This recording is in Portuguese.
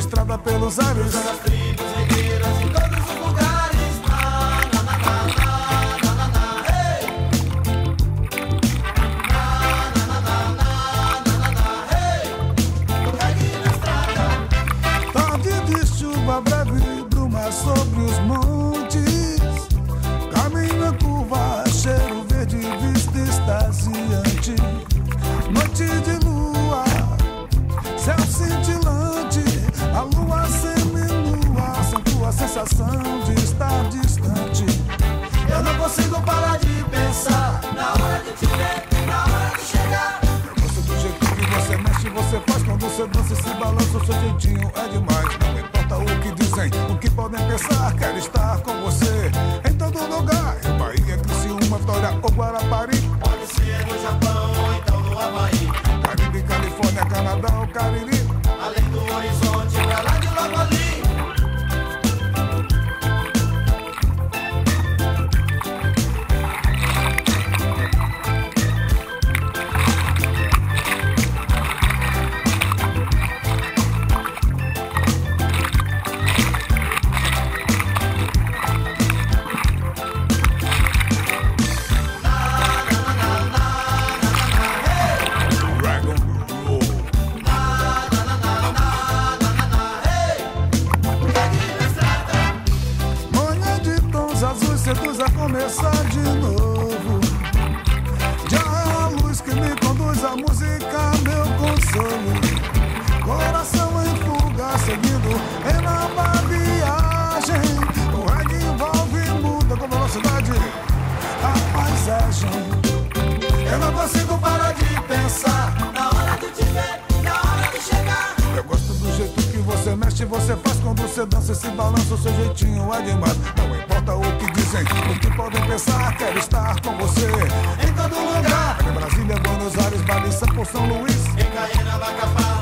estrada pelos ares. Pelas tribos, ribeiras, em todos os lugares. Na, na, na, na, na, na, na, hey. Na, na, na, na, na, na, na, hey. O reggae na estrada. Tarde de chuva breve, bruma sobre os montes. Caminho em curva, cheiro verde, vista extasiante. Noite de lua, céu cintilante. A lua seminua, acentua a sensação de estar distante. Eu não consigo parar de pensar. Na hora de te ver, na hora de chegar. Eu gosto do jeito que você mexe, você faz. Quando você dança e se balança, o seu jeitinho é demais. Não importa o que dizem, o que podem pensar. Quero estar com você em todo lugar. Em Bahia, Criciúma, Vitória ou Guarapari. Pode ser no Japão ou então no Havaí. Caribe, Califórnia, Canadá ou Cariri. Além do horizonte, pra lá de logo ali. Dragon Roll. Manhã de tons azuis seduz a começar de novo. Já é a luz que me conduz a música, meu consolo. Coração em fuga, seguindo em nova viagem. O reggae envolve e muda com velocidade a paisagem. Eu não consigo parar de pensar. Na hora de te ver, na hora de chegar. Eu gosto do jeito que você mexe, você faz. Quando você dança e se balança, o seu jeitinho é demais. Não importa o que dizem, o que podem pensar. Quero estar com você Em todo lugar. em Brasília, Buenos Aires, Baliça por São Luís. Em Caiena, Macapá.